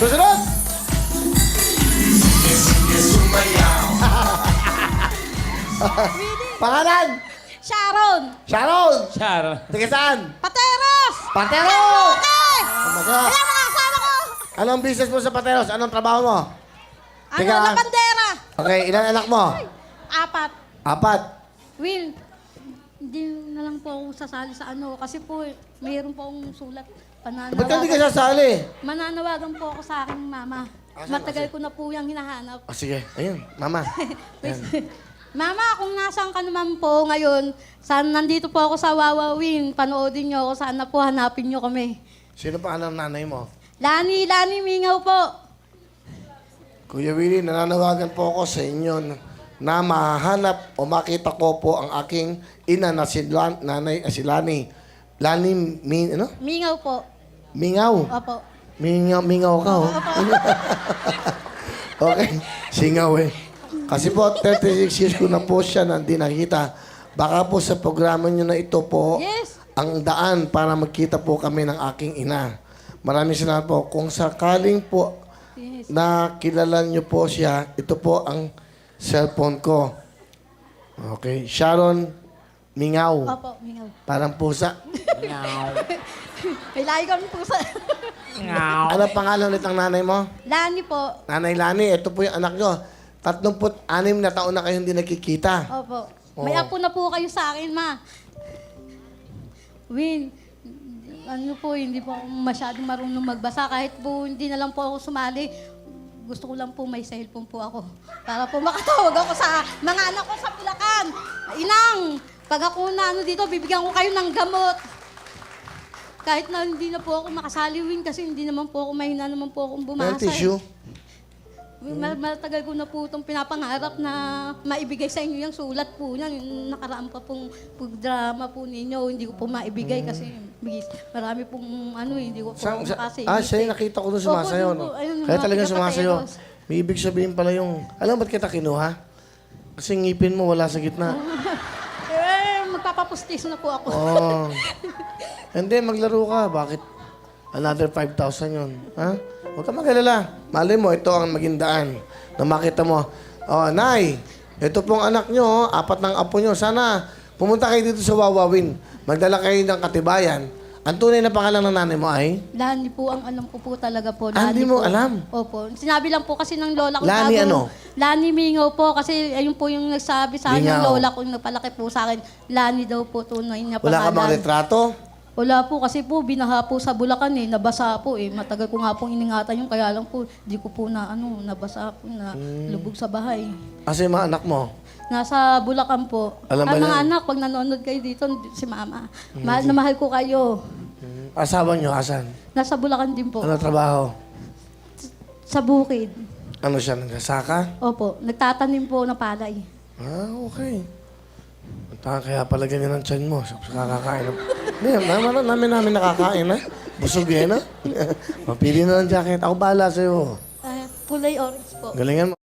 Susunod! Pangalan! Sharon! Sharon! Sharon. Tiga saan? Pateros! Pateros! Okay! Oh my God. Ayan mga kasama ko! Anong business mo sa Pateros? Anong trabaho mo? Ano, Teka. na bandera? Okay, ilan anak mo? 4. Apat. Will, hindi na lang po ako sasali sa ano. Kasi po, mayroon po akong sulat. Ba't ka hindi ka sasali? Mananawagan po ako sa aking mama. Matagal ko na po yung hinahanap. Oh, sige. Ayun, mama. Mama, kung nasaan ka naman po ngayon, saan nandito po ako sa Wawawin, panoodin niyo ako, sana po hanapin niyo kami. Sino pa ang nanay mo? Lani Mingaw po. Kuya Willie, nananawagan po ako sa inyo na mahanap o makita ko po ang aking ina na si nanay, si Lani. Lani, ano? Mingaw po. Mingaw. Opo. Mingaw ka, oh. Okay, singaw eh. Kasi po, 36 years ko na po siya na hindi nakita. Baka po sa programa nyo na ito po, Yes. ang daan para magkita po kami ng aking ina. Maraming salamat po. Kung sakaling po Yes. na kilala nyo po siya, ito po ang cellphone ko. Okay, Sharon Mingaw. Opo, Mingaw. Parang pusa. May lahi kami po sa... Ano pangalan ulit ng nanay mo? Lani po. Nanay Lani, ito po yung anak nyo. 36 na taon na kayo hindi nakikita. Opo. May Oo. apo na po kayo sa akin, ma. Win, ano po, hindi po ako masyadong marunong magbasa. Kahit po hindi na lang po ako sumali, gusto ko lang po may cellphone po ako. Para po makatawag ako sa mga anak ko sa Bulacan. Inang, pag ako na ano dito, bibigyan ko kayo ng gamot. Kahit na hindi na po ako makasali, Win, kasi hindi naman po ako, mahina naman po akong bumasa. May tissue. Matagal ko na po itong pinapangarap na maibigay sa inyo yung sulat po niyan. Yung nakaraan pa pong drama po ninyo, hindi ko po maibigay kasi marami pong ano, hindi ko po makasi. Siya yung nakita ko doon sumasayaw. Opo, No? ayun, yung Kaya mga talagang sumasayaw. taga-Pateros. May ibig sabihin pala yung... Alam ba't kita kinuha? Kasi ngipin mo wala sa gitna. Magpapapustiso na po ako. Oh. Hindi, maglaro ka. Bakit? Another 5,000 yun. Ha? Huwag ka mag-alala. Malay mo, ito ang maging daan na makita mo. Oh, Nay, ito pong anak nyo, 4 ng apo nyo. Sana pumunta kayo dito sa Wawawin. Magdala kayo ng katibayan. Ang tunay na pangalan ng nanay mo ay? Lani po ang alam ko po talaga po. Hindi mo po. alam? Opo. Sinabi lang po kasi ng lola ko. Lani bago- ano? Lani Mingaw po kasi ayun po yung nagsabi sa akin ng Mingaw. lola ko yung nagpalaki po sa akin. Lani daw po tunay niya Wala ka bang pangalan. retrato? Wala po kasi po binaha po sa Bulacan eh, nabasa po eh. Matagal ko nga pong iningatan yung kaya lang po di ko po na ano, nabasa po na lubog sa bahay. Kasi yung mga anak mo. Nasa Bulacan po. Alam ba Ang mga yan? anak, pag nanonood kayo dito, si Mama. Mahal na mahal ko kayo. Asawa nyo, asan? Nasa Bulacan din po. Ano trabaho? Sa bukid. Ano siya, nagsasaka? Opo, nagtatanim po na palay. Ah, okay. Kaya pala ganyan ang tiyan mo. Sa kakakain. Hindi, namin nakakain, ha? Busog yan, ha? Mapili na ng jacket. Ako bahala sa'yo. Kulay orange po. Galingan mo.